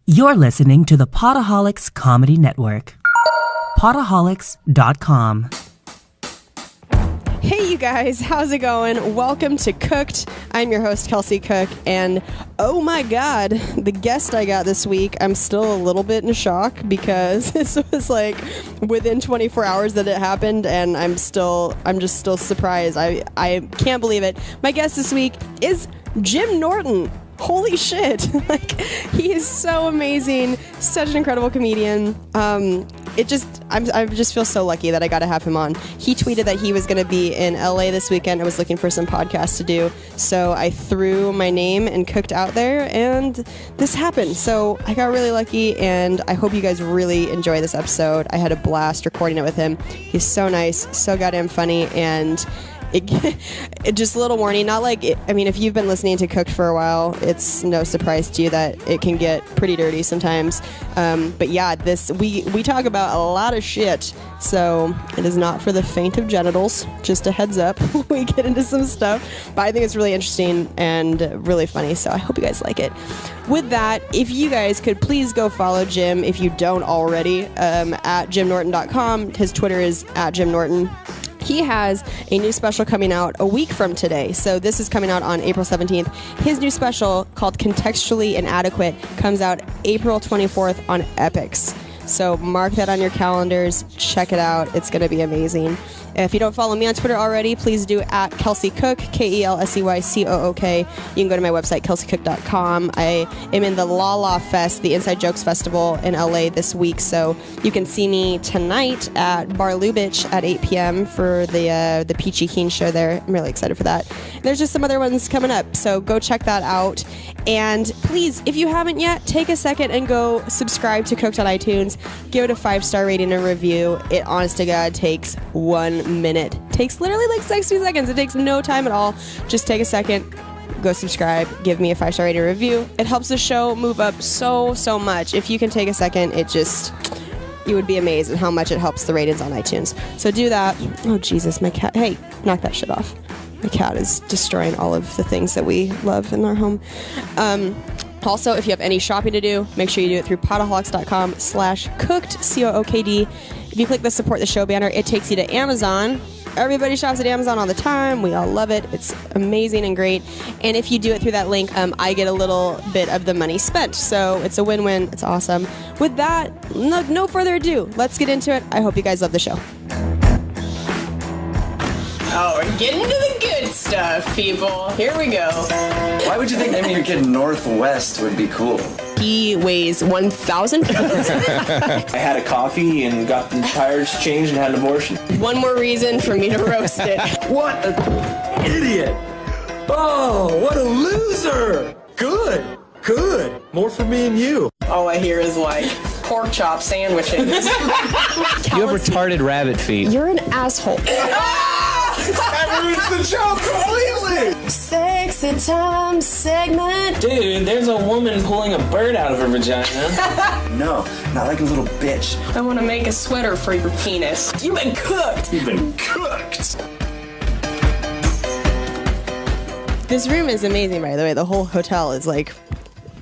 You're listening to the Potaholics Comedy Network. Potaholics.com. Hey you guys, how's it going? Welcome to Cooked. I'm your host, Kelsey Cook, and oh my god, the guest I got this week, I'm still a little bit in shock because this was like within 24 hours that it happened, and I'm just still surprised. I can't believe it. My guest this week is Jim Norton. Holy shit. Like, he is so amazing, such an incredible comedian. I just feel so lucky that I got to have him on. He tweeted that he was going to be in LA this weekend. I was looking for some podcasts to do, so I threw my name and Cooked out there, and this happened. So I got really lucky, and I hope you guys really enjoy this episode. I had a blast recording it with him. He's so nice, so goddamn funny, and it just a little warning, not like it, I mean, if you've been listening to Cooked for a while, it's no surprise to you that it can get pretty dirty sometimes. But yeah, we talk about a lot of shit, so it is not for the faint of genitals. Just a heads up, we get into some stuff, but I think it's really interesting and really funny, so I hope you guys like it. With that, if you guys could please go follow Jim, if you don't already, at jimnorton.com. His Twitter is at Jim Norton. He has a new special coming out a week from today. So this is coming out on April 17th. His new special, called Contextually Inadequate, comes out April 24th on Epix. So mark that on your calendars. Check it out. It's going to be amazing. If you don't follow me on Twitter already, please do at Kelsey Cook, KELSEYCOOK. You can go to my website, kelseycook.com. I am in the La La Fest, the Inside Jokes Festival in LA this week, so you can see me tonight at Bar Lubitsch at 8 p.m. for the Peachy Keen show there. I'm really excited for that. There's just some other ones coming up, so go check that out. And please, if you haven't yet, take a second and go subscribe to Cooked on iTunes. Give it a 5-star rating and review. It, honest to God, takes 1 minute. Takes literally like 60 seconds. It takes no time at all. Just take a second, go subscribe, give me a 5-star rating review. It helps the show move up so much. If you can take a second, you would be amazed at how much it helps the ratings on iTunes. So do that. Oh Jesus, my cat. Hey, knock that shit off. My cat is destroying all of the things that we love in our home. Also, if you have any shopping to do, make sure you do it through potaholics.com/cooked, COOKD. If you click the support the show banner, it takes you to Amazon. Everybody shops at Amazon all the time. We all love it. It's amazing and great. And if you do it through that link, I get a little bit of the money spent. So it's a win-win. It's awesome. With that, no further ado. Let's get into it. I hope you guys love the show. Oh, we're getting to the good stuff, people. Here we go. Why would you think naming your kid Northwest would be cool? He weighs 1,000 pounds. I had a coffee and got the tires changed and had an abortion. One more reason for me to roast it. What an idiot! Oh, what a loser! Good. More for me and you. All I hear is like pork chop sandwiches. You have retarded rabbit feet. You're an asshole. That ruins the joke completely! Sexy time segment. Dude, there's a woman pulling a bird out of her vagina. No, not like a little bitch. I want to make a sweater for your penis. You've been cooked. You've been cooked! This room is amazing, by the way. The whole hotel is like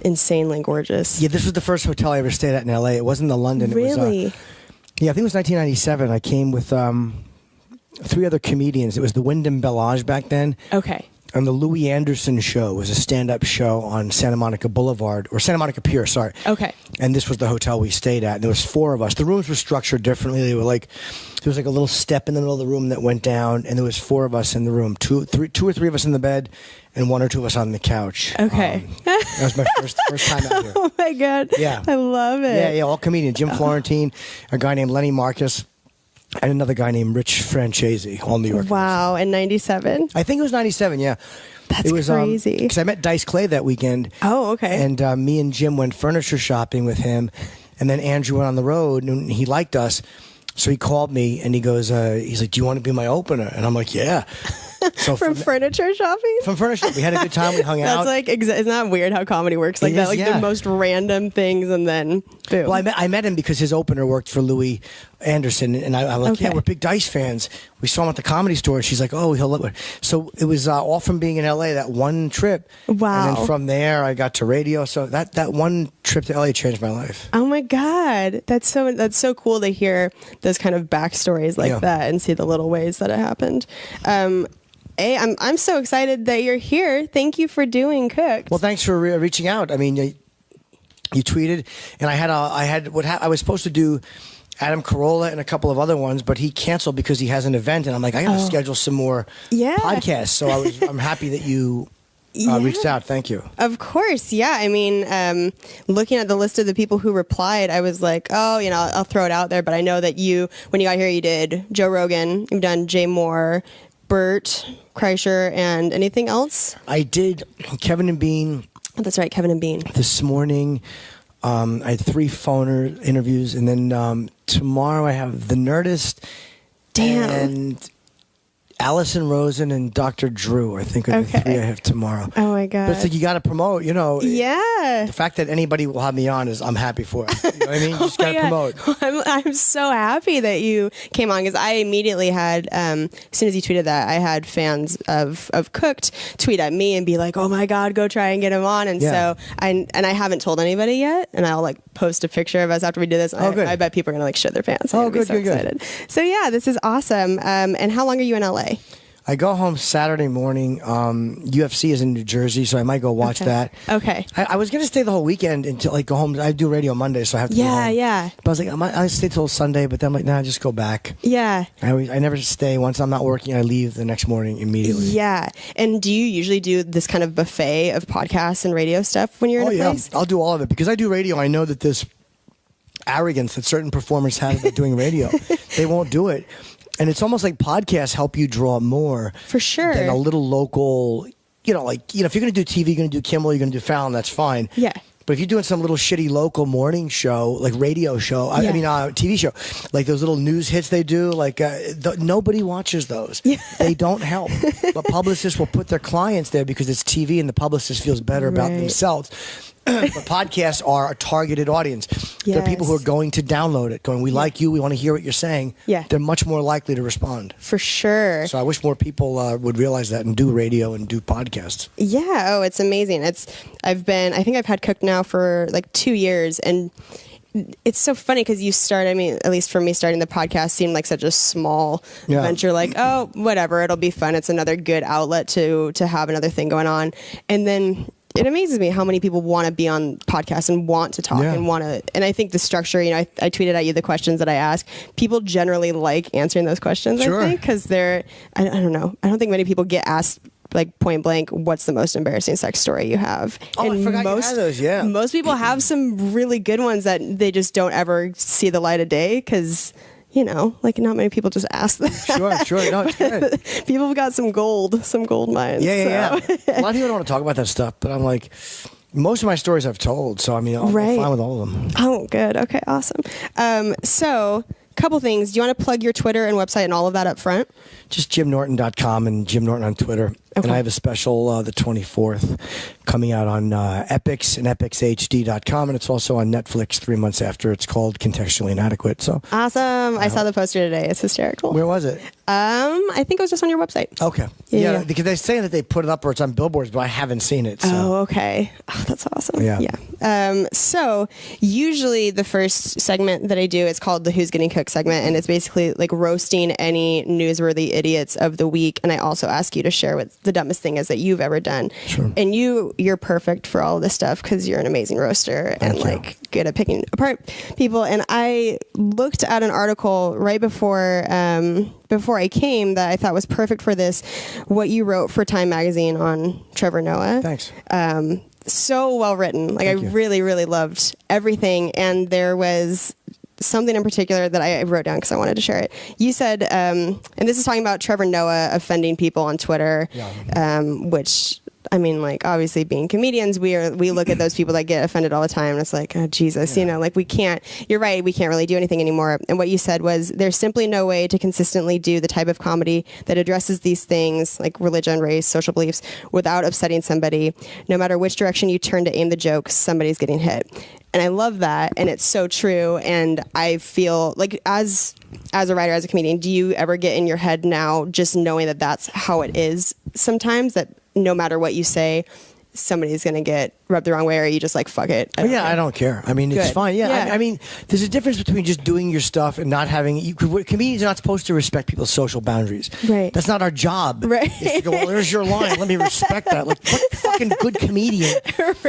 insanely gorgeous. Yeah, this was the first hotel I ever stayed at in LA. It wasn't the London. Really? It was, yeah, I think it was 1997. I came with 3 other comedians. It was the Wyndham Bellage back then. Okay. And the Louis Anderson Show was a stand-up show on Santa Monica Boulevard, or Santa Monica Pier, sorry. Okay. And this was the hotel we stayed at. And there was 4 of us. The rooms were structured differently. They were like, there was like a little step in the middle of the room that went down, and there was 4 of us in the room. 2 or 3 of us in the bed, and 1 or 2 of us on the couch. Okay. That was my first time out here. Oh my God. Yeah. I love it. Yeah, all comedians. Jim Florentine, a guy named Lenny Marcus, and another guy named Rich Francesi, all New Yorkers. Wow, in 97? I think it was 97, yeah. That's crazy. Because I met Dice Clay that weekend. Oh, okay. And me and Jim went furniture shopping with him. And then Andrew went on the road, and he liked us. So he called me, and he goes, he's like, do you want to be my opener? And I'm like, yeah. So From furniture shopping? From furniture. We had a good time. We hung out. That's like, isn't that weird how comedy works like It that? is, Like yeah. the most random things and then boom. Well, I met him because his opener worked for Louis Anderson, and I'm like, Okay. yeah, we're big Dice fans. We saw him at the Comedy Store, and she's like, oh, he'll look. So it was all from being in L.A. that one trip. Wow. And then from there, I got to radio. So that one trip to L.A. changed my life. Oh my God. That's so cool to hear those kind of backstories like Yeah. that and see the little ways that it happened. I'm so excited that you're here. Thank you for doing Cooked. Well, thanks for reaching out. I mean, you tweeted, and I was supposed to do Adam Carolla and a couple of other ones, but he canceled because he has an event, and I'm like, I got to schedule some more podcasts. So I'm happy that you reached out. Thank you. Of course, yeah. I mean, looking at the list of the people who replied, I was like, oh, I'll throw it out there. But I know that when you got here, you did Joe Rogan, you've done Jay Moore, Bert Kreischer, and anything else? I did Kevin and Bean. Oh, that's right, Kevin and Bean. This morning. I had 3 phoner interviews, and then tomorrow I have The Nerdist. Damn. And Allison Rosen and Dr. Drew, I think, are the 3 I have tomorrow. Oh my God. But it's like you got to promote, Yeah. The fact that anybody will have me on I'm happy for it. You know what I mean? You just got to promote. I'm so happy that you came on because I immediately had, as soon as you tweeted that, I had fans of Cooked tweet at me and be like, oh my God, go try and get him on. And Yeah. so I haven't told anybody yet, and I'll like post a picture of us after we do this. Oh, good. I bet people are going to like shit their pants. Oh, They're gonna be good. excited. So yeah, this is awesome. And how long are you in LA? I go home Saturday morning. UFC is in New Jersey, so I might go watch that. Okay. I was going to stay the whole weekend until go home. I do radio Monday, so I have to go home. Yeah. But I was like, I'll stay till Sunday, but then I'm like, nah, just go back. Yeah. I never stay. Once I'm not working, I leave the next morning immediately. Yeah. And do you usually do this kind of buffet of podcasts and radio stuff when you're in a place? I'll do all of it because I do radio. I know that this arrogance that certain performers have about doing radio, they won't do it. And it's almost like podcasts help you draw more For sure. than a little local, if you're going to do TV, you're going to do Kimmel, you're going to do Fallon, that's fine. Yeah. But if you're doing some little shitty local morning show, like radio show, TV show, like those little news hits they do, nobody watches those. Yeah. They don't help. But publicists will put their clients there because it's TV and the publicist feels better about themselves. But podcasts are a targeted audience. Yes. They're people who are going to download it, going, we like you, we want to hear what you're saying. Yeah. They're much more likely to respond. For sure. So I wish more people would realize that and do radio and do podcasts. Yeah. Oh, it's amazing. I think I've had Cooked now for like 2 years, and it's so funny because at least for me, starting the podcast seemed like such a small venture, like, oh, whatever, it'll be fun. It's another good outlet to have another thing going on. And then it amazes me how many people want to be on podcasts and want to talk and I think the structure, I tweeted at you the questions that I ask. People generally like answering those questions, Sure. I think, because I don't know. I don't think many people get asked like point blank, what's the most embarrassing sex story you have? Oh, I forgot you had those, yeah. Most people have some really good ones that they just don't ever see the light of day because, not many people just ask that. Sure. No, it's good. People have got some gold mines. Yeah. A lot of people don't want to talk about that stuff, but I'm like, most of my stories I've told, so I'm fine with all of them. Oh, good. Okay, awesome. So, couple things. Do you want to plug your Twitter and website and all of that up front? Just JimNorton.com and Jim Norton on Twitter. Okay. And I have a special the 24th coming out on Epix and EpixHD.com, and it's also on Netflix 3 months after. It's called Contextually Inadequate. So awesome. I saw the poster today. It's hysterical. Where was it? I think it was just on your website. Okay. Yeah, because they say that they put it up or it's on billboards, but I haven't seen it. So. Oh, okay. Oh, that's awesome. Yeah. So usually the first segment that I do is called the Who's Getting Cooked segment, and it's basically like roasting any newsworthy idiots of the week. And I also ask you to share what the dumbest thing is that you've ever done. Sure. And you're perfect for all of this stuff because you're an amazing roaster and like good at picking apart people. And I looked at an article right before I came that I thought was perfect for this, what you wrote for Time Magazine on Trevor Noah. Thanks. So well written. Like, I really, really loved everything. And there was something in particular that I wrote down because I wanted to share it. You said, and this is talking about Trevor Noah offending people on Twitter, which I mean, like, obviously being comedians, we look at those people that get offended all the time, and it's like, oh, Jesus, you know, like, we can't, you're right, we can't really do anything anymore. And what you said was, there's simply no way to consistently do the type of comedy that addresses these things, like religion, race, social beliefs, without upsetting somebody. No matter which direction you turn to aim the joke, somebody's getting hit. And I love that, and it's so true. And I feel like, as a writer, as a comedian, do you ever get in your head now, just knowing that that's how it is sometimes, that no matter what you say, somebody's going to get rubbed the wrong way, or are you just like, fuck it? I don't care. I mean, it's fine. Yeah. I mean, there's a difference between just doing your stuff and not having... Comedians are not supposed to respect people's social boundaries. Right. That's not our job. Right. It's to go, well, there's your line. Let me respect that. Like, what fucking good comedian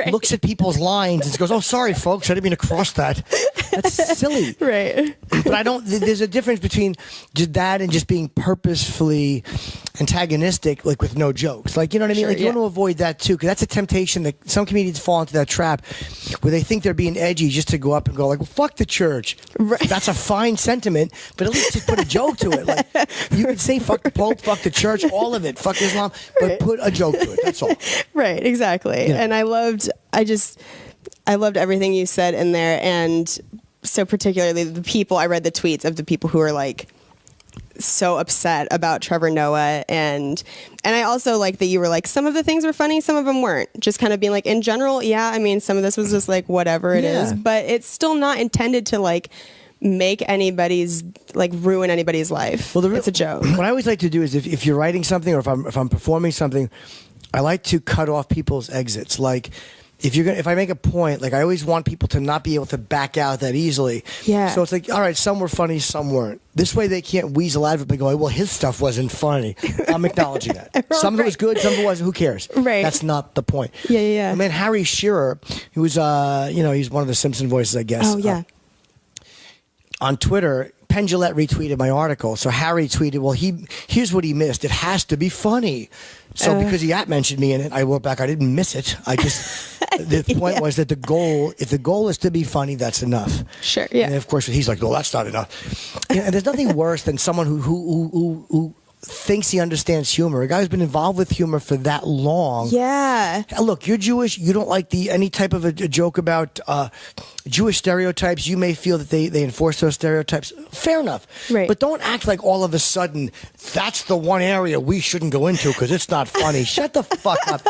looks at people's lines and goes, oh, sorry, folks, I didn't mean to cross that. That's silly. Right. But there's a difference between just that and just being purposefully antagonistic, like with no jokes. Like, you know what I mean? Sure, like, you want to avoid that too, because that's a temptation that some comedians fall into, that trap where they think they're being edgy just to go up and go like, well, fuck the church. Right. That's a fine sentiment, but at least just put a joke to it. Like, you can say fuck the Pope, fuck the church, all of it, fuck Islam, but put a joke to it. That's all. Right, exactly. Yeah. And I loved everything you said in there, and so particularly I read the tweets of the people who are like so upset about Trevor Noah, and I also like that you were like, some of the things were funny, some of them weren't, just kind of being like, in general, yeah, I mean, some of this was just like whatever it is, but it's still not intended to like make anybody's, like, ruin anybody's life. Well, it's a joke. What I always like to do is if you're writing something, or if I'm performing something, I like to cut off people's exits. Like, if I make a point, like, I always want people to not be able to back out that easily. Yeah. So it's like, all right, some were funny, some weren't. This way they can't weasel out of it by going, well, his stuff wasn't funny. I'm acknowledging that. Some of it was good, some of it wasn't. Who cares? Right. That's not the point. Yeah. I mean, Harry Shearer, who was, he's one of the Simpson voices, I guess. Oh, yeah. On Twitter, Penn Jillette retweeted my article. So Harry tweeted, well, here's what he missed. It has to be funny. So because he mentioned me in it, I wrote back, I didn't miss it. I just, the point was that if the goal is to be funny, that's enough. Sure, yeah. And of course, he's like, no, that's not enough. And there's nothing worse than someone who thinks he understands humor. A guy who's been involved with humor for that long. Yeah. Look, you're Jewish. You don't like any type of a joke about Jewish stereotypes. You may feel that they enforce those stereotypes. Fair enough. Right. But don't act like all of a sudden that's the one area we shouldn't go into because it's not funny. Shut the fuck up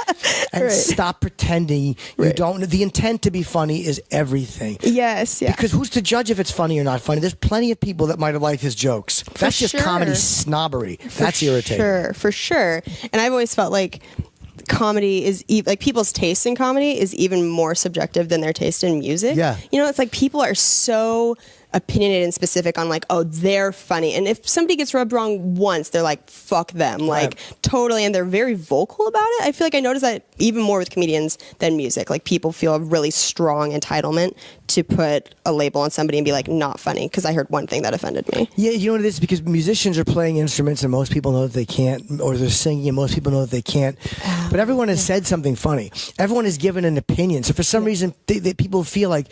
and stop pretending you don't. The intent to be funny is everything. Yes. Yeah. Because who's to judge if it's funny or not funny? There's plenty of people that might have liked his jokes. That's just comedy snobbery. That's irritating. For sure. And I've always felt like comedy is like people's taste in comedy is even more subjective than their taste in music. Yeah. You know, it's like people are so opinionated and specific on like, oh, they're funny. And if somebody gets rubbed wrong once, they're like, fuck them. Like, totally. And they're very vocal about it. I feel like I notice that even more with comedians than music. Like, people feel a really strong entitlement to put a label on somebody and be like, not funny, because I heard one thing that offended me. Yeah, you know what it is? Because musicians are playing instruments and most people know that they can't, or they're singing and most people know that they can't. But everyone has said something funny. Everyone has given an opinion. So for some reason, people feel like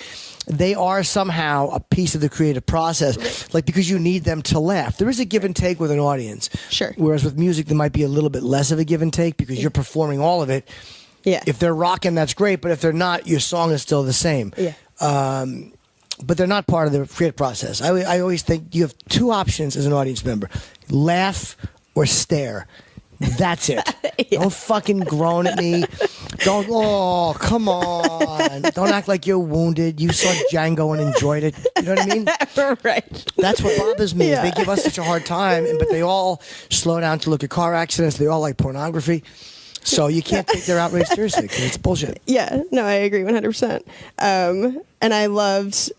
they are somehow a piece of the creative process, like, because you need them to laugh. There is a give and take with an audience. Sure. Whereas with music, there might be a little bit less of a give and take because you're performing all of it. Yeah. If they're rocking, that's great. But if they're not, your song is still the same. Yeah. But they're not part of the creative process. I always think you have two options as an audience member: laugh or stare. That's it. Don't fucking groan at me. Don't, oh, come on. Don't act like you're wounded. You saw Django and enjoyed it. You know what I mean? Right. That's what bothers me. Is they give us such a hard time, but they all slow down to look at car accidents. They all like pornography. So you can't take their outrage seriously because it's bullshit. Yeah. No, I agree 100%. And I loved...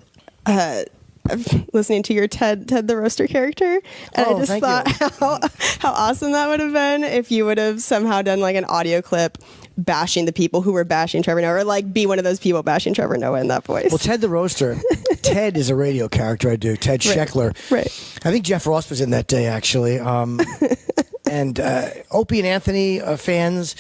listening to your Ted the Roaster character, and I just thought how awesome that would have been if you would have somehow done like an audio clip bashing the people who were bashing Trevor Noah, or like be one of those people bashing Trevor Noah in that voice. Well, Ted the Roaster, Ted is a radio character I do, Ted Scheckler. Right. I think Jeff Ross was in that day, actually. And Opie and Anthony fans,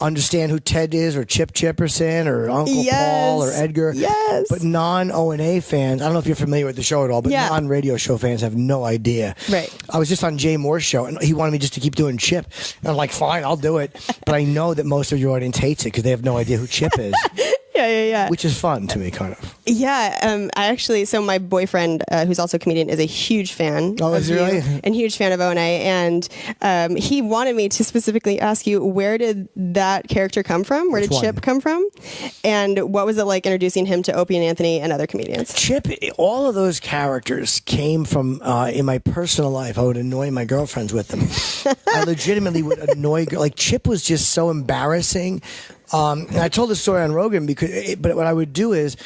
understand who Ted is or Chip Chipperson or Uncle Paul or Edgar. Yes. But non-O&A fans, I don't know if you're familiar with the show at all, but Yeah. non-radio show fans have no idea. Right. I was just on Jay Moore's show, and he wanted me just to keep doing Chip. And I'm like, fine, I'll do it. But I know that most of your audience hates it because they have no idea who Chip is. Yeah. Which is fun to me, kind of. Yeah, I actually, so my boyfriend, who's also a comedian, is a huge fan Oh, of is he you really? and huge fan of O&A, and he wanted me to specifically ask you, where did that character come from? Where Which did Chip one? come from? And what was it like introducing him to Opie and Anthony and other comedians? Chip, all of those characters came from in my personal life. I would annoy my girlfriends with them. I legitimately would annoy like Chip was just so embarrassing. And I told the story on Rogan but what I would do is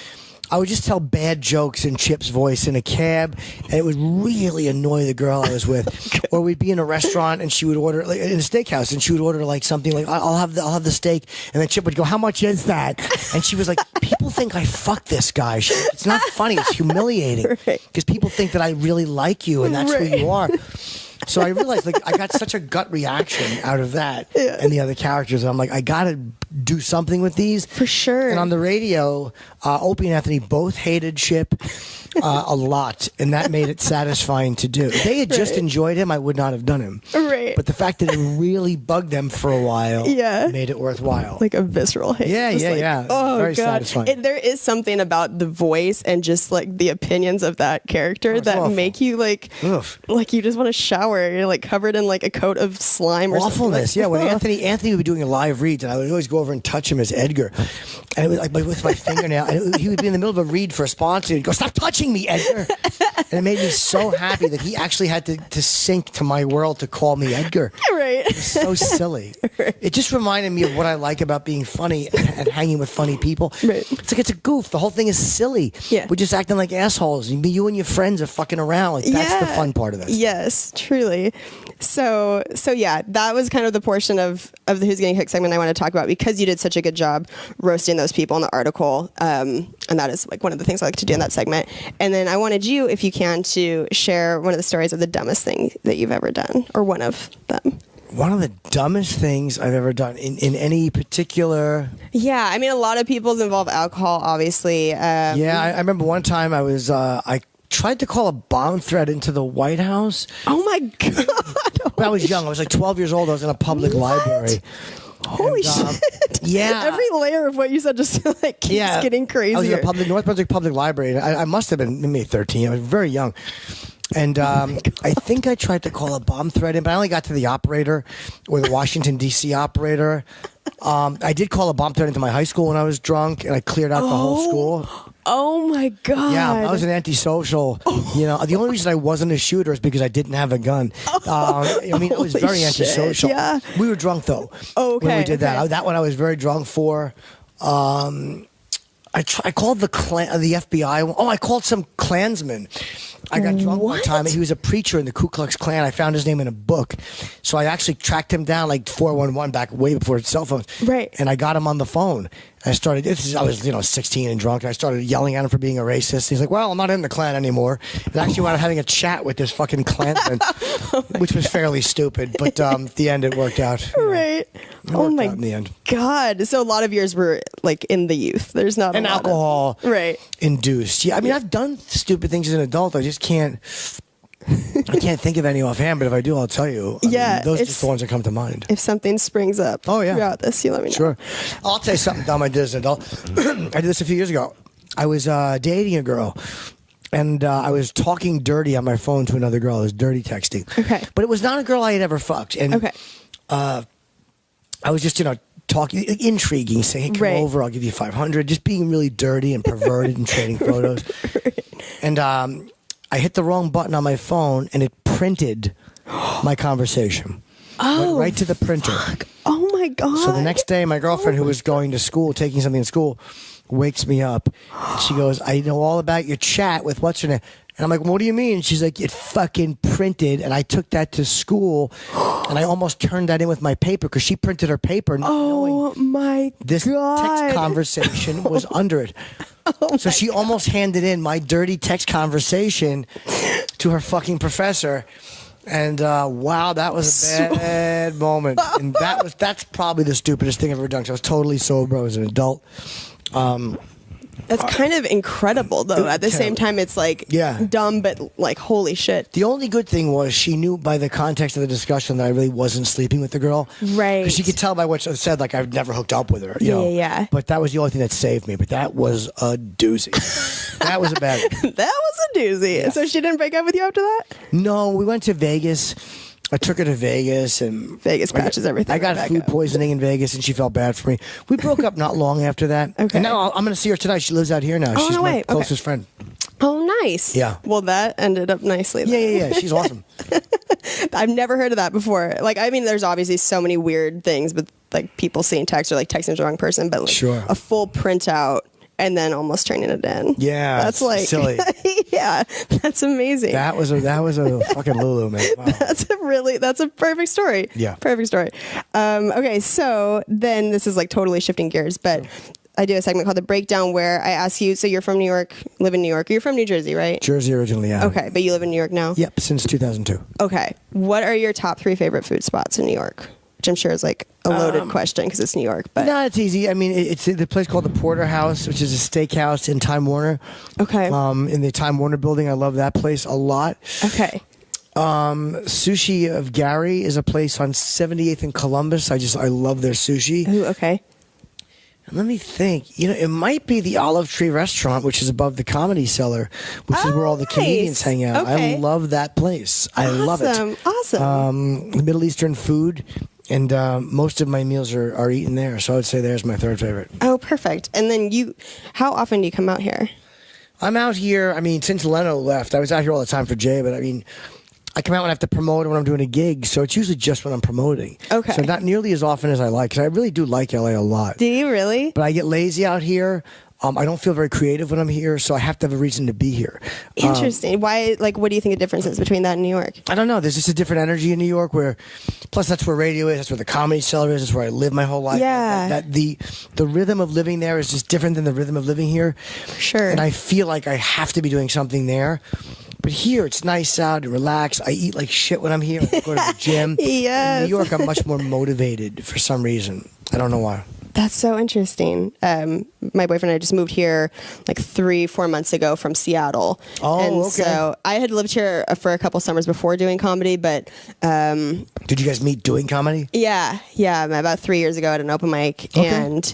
I would just tell bad jokes in Chip's voice in a cab, and it would really annoy the girl I was with. Or we'd be in a restaurant and she would order, like, in a steakhouse, and she would order like something like, I'll have the steak, and then Chip would go, how much is that? And she was like, people think I fucked this guy. It's not funny. It's humiliating because people think that I really like you and that's who you are. So I realized, like, I got such a gut reaction out of that and the other characters. And I'm like, I got to do something with these. For sure. And on the radio, Opie and Anthony both hated Chip a lot, and that made it satisfying to do. If they had just enjoyed him, I would not have done him. Right. But the fact that it really bugged them for a while made it worthwhile. Like a visceral hate. Yeah, Just yeah. Oh, Very God. satisfying. There is something about the voice and just like the opinions of that character that awful. make you like you just want to shower. You're like covered in like a coat of slime or Awfulness. something. Yeah, when Anthony would be doing live reads, and I would always go over and touch him as Edgar, and it was like with my fingernail, and he would be in the middle of a read for a sponsor, and he'd go, "Stop touching me, Edgar!" And it made me so happy that he actually had to sink to my world to call me Edgar. Right. It was so silly. It just reminded me of what I like about being funny and hanging with funny people. Right. It's like it's a goof. The whole thing is silly. Yeah. We're just acting like assholes. You and your friends are fucking around. Like, that's the fun part of this. Yes, truly. So yeah, that was kind of the portion of the Who's Getting Cooked segment I want to talk about because you did such a good job roasting those people in the article. And that is like one of the things I like to do in that segment. And then I wanted you, if you can, to share one of the stories of the dumbest thing that you've ever done, or one of them. One of the dumbest things I've ever done in any particular... Yeah, I mean, a lot of people's involve alcohol, obviously. I remember one time I was... I tried to call a bomb threat into the White House. Oh, my God. When I was young. I was like 12 years old. I was in a public library. Holy shit. Yeah. Every layer of what you said just like keeps getting crazier. I was in a North Brunswick Public Library. I must have been maybe 13. I was very young. And I think I tried to call a bomb threat in, but I only got to the operator or the Washington, D.C. operator. I did call a bomb threat into my high school when I was drunk, and I cleared out the whole school. Oh, my God. Yeah, I was an antisocial. You know, the only reason I wasn't a shooter is because I didn't have a gun. I mean, I was Holy very shit, antisocial. yeah. We were drunk, though, Oh, when we okay, did that. okay. That one I was very drunk for. I called the FBI. Oh, I called some Klansman. I got drunk one time. He was a preacher in the Ku Klux Klan. I found his name in a book. So I actually tracked him down like 411 back way before cell phones. Right. And I got him on the phone. I was 16 and drunk. I started yelling at him for being a racist. He's like, well, I'm not in the Klan anymore. And actually wound up having a chat with this fucking Klansman, which was fairly stupid. But at the end, it worked out. Right. It Oh, worked my out in the end. God. So a lot of yours were like in the youth. There's not a And lot alcohol Right. induced. Yeah, I mean, I've done stupid things as an adult. I just can't. I can't think of any offhand, but if I do, I'll tell you. I mean, those are just the ones that come to mind. If something springs up throughout this, you let me know. Sure. I'll tell you something dumb I did as an adult. I did this a few years ago. I was dating a girl, and I was talking dirty on my phone to another girl. I was dirty texting. Okay. But it was not a girl I had ever fucked. And I was just, talking, intriguing, saying, hey, come over, I'll give you 500. Just being really dirty and perverted and trading photos. And I hit the wrong button on my phone, and it printed my conversation. Went right to the printer. Oh, my God. So the next day, my girlfriend, who was going to school, taking something in school, wakes me up. And she goes, I know all about your chat with what's her name. And I'm like, what do you mean? She's like, it fucking printed. And I took that to school, and I almost turned that in with my paper because she printed her paper. Oh, my this God. text conversation was under it. So she almost handed in my dirty text conversation to her fucking professor. And wow, that was a bad moment. And that's probably the stupidest thing I've ever done. 'Cause I was totally sober. I was an adult. That's kind of incredible, though. At the same time, it's like dumb, but like holy shit. The only good thing was she knew by the context of the discussion that I really wasn't sleeping with the girl. Right. Because she could tell by what she said, like I've never hooked up with her. You know? Yeah. But that was the only thing that saved me. But that was a doozy. That was a bad one. That was a doozy. Yeah. So she didn't break up with you after that? No, we went to Vegas. I took her to Vegas, and Vegas patches everything. I got food poisoning in Vegas, and she felt bad for me. We broke up not long after that. Okay. And now I'm going to see her tonight. She lives out here now. Oh, She's no my way. closest friend. Oh, nice. Yeah. Well, that ended up nicely. Then. Yeah. She's awesome. I've never heard of that before. Like, I mean, there's obviously so many weird things, but like people seeing text or like texting the wrong person, but like Sure. a full printout and then almost turning it in. Yeah, that's like silly. Yeah, that's amazing. That was a fucking Lulu, man. Wow. That's a perfect story. Yeah. Perfect story. Okay, so then this is like totally shifting gears, but I do a segment called The Breakdown where I ask you, so you're from New York, live in New York. You're from New Jersey, right? Jersey originally, yeah. Okay, but you live in New York now? Yep, since 2002. Okay. What are your top 3 favorite food spots in New York? Which I'm sure is like a loaded question because it's New York. But no, it's easy. I mean, it's the place called the Porterhouse, which is a steakhouse in Time Warner. Okay. In the Time Warner building. I love that place a lot. Okay. Sushi of Gary is a place on 78th and Columbus. I love their sushi. Ooh, okay. Let me think. It might be the Olive Tree Restaurant, which is above the Comedy Cellar, which is where all the comedians hang out. Okay. I love that place. I love it. Awesome. The Middle Eastern food, and most of my meals are eaten there. So I would say there's my third favorite. Oh, perfect. And then how often do you come out here? I'm out here. I mean, since Leno left, I was out here all the time for Jay, but I mean, I come out when I have to promote or when I'm doing a gig, so it's usually just when I'm promoting. Okay. So not nearly as often as I like, because I really do like LA a lot. Do you really? But I get lazy out here. I don't feel very creative when I'm here, so I have to have a reason to be here. Interesting. Why? Like, what do you think the difference is between that and New York? I don't know. There's just a different energy in New York plus that's where radio is, that's where the Comedy Cellar is, that's where I live my whole life. Yeah. The rhythm of living there is just different than the rhythm of living here. Sure. And I feel like I have to be doing something there. But here, it's nice out and relaxed. I eat like shit when I'm here. I go to the gym. Yes. In New York, I'm much more motivated for some reason. I don't know why. That's so interesting. My boyfriend and I just moved here like 3-4 months ago from Seattle. Oh, and okay. So I had lived here for a couple summers before doing comedy, but did you guys meet doing comedy? yeah, about 3 years ago at an open mic, Okay. and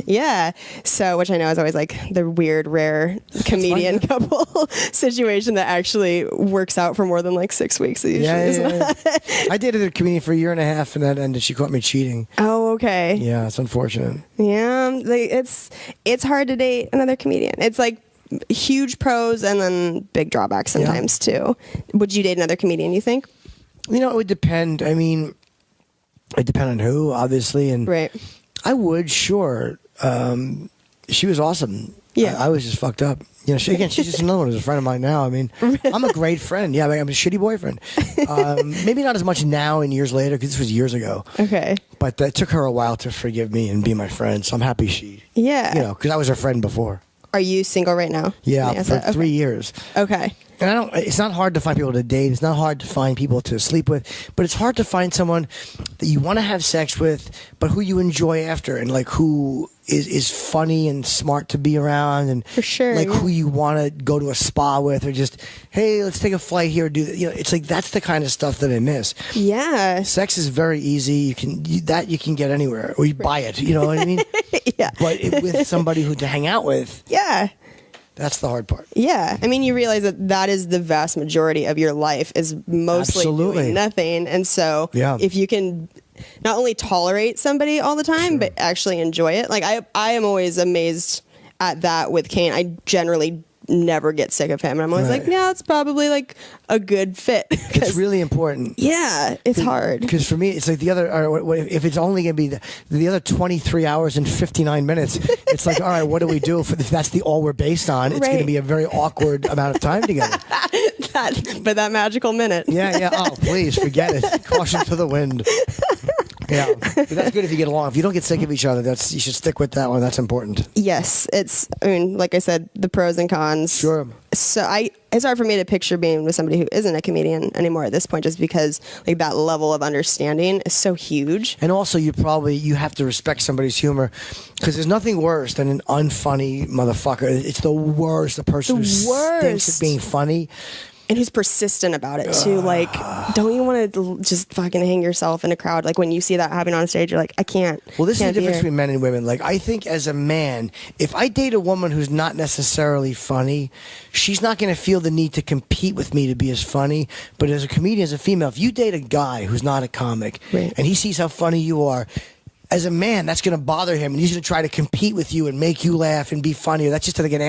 so which I know is always like the weird, rare comedian couple situation that actually works out for more than like 6 weeks. It usually is not. I dated a comedian for a year and a half, and that ended. She caught me cheating. Oh, okay. Yeah, it's unfortunate. Yeah, it's hard to date another comedian. It's like huge pros and then big drawbacks sometimes too. Would you date another comedian, you think? It would depend. I mean, it depends on who, obviously, and Right. I would, sure. She was awesome. Yeah. I was just fucked up. She's just another one who's a friend of mine now. I mean, I'm a great friend. Yeah, I'm a shitty boyfriend. Maybe not as much now and years later, because this was years ago. Okay. But it took her a while to forgive me and be my friend, so I'm happy she, Yeah. because I was her friend before. Are you single right now? Yeah, Can I ask for that? 3 years. Okay. And it's not hard to find people to date. It's not hard to find people to sleep with, but it's hard to find someone that you want to have sex with, but who you enjoy after, and like who is funny and smart to be around, and For sure, like yeah. who you want to go to a spa with, or just, hey, let's take a flight here. It's like that's the kind of stuff that I miss. Yeah. Sex is very easy. You can get anywhere, or you buy it. You know what I mean? Yeah. But with somebody who to hang out with, Yeah. that's the hard part. Yeah. I mean, you realize that is the vast majority of your life is mostly Absolutely. doing nothing. And so Yeah. if you can not only tolerate somebody all the time, but actually enjoy it. Like I am always amazed at that with Kane. I generally never get sick of him. And I'm always Right. like, yeah, it's probably like a good fit. It's really important. Yeah, it's hard. Because for me, it's like the other, if it's only going to be the other 23 hours and 59 minutes, it's like, all right, what do we do? If that's all we're based on, it's going to Right. be a very awkward amount of time together. But that magical minute. Yeah. Oh, please, forget it. Caution to the wind. Yeah, but that's good if you get along. If you don't get sick of each other, you should stick with that one. That's important. Yes, I mean, like I said, the pros and cons. Sure. So it's hard for me to picture being with somebody who isn't a comedian anymore at this point, just because like that level of understanding is so huge. And also, you have to respect somebody's humor, because there's nothing worse than an unfunny motherfucker. It's the worst. The person who thinks of being funny. And who's persistent about it too. Like, don't you want to just fucking hang yourself in a crowd? Like when you see that happening on stage, you're like, I can't. Well, this is the can't be difference here. between men and women. Like, I think as a man, if I date a woman who's not necessarily funny, she's not going to feel the need to compete with me to be as funny. But as a comedian, as a female, if you date a guy who's not a comic, Right. and he sees how funny you are, as a man, that's going to bother him, and he's going to try to compete with you and make you laugh and be funnier. That's just like an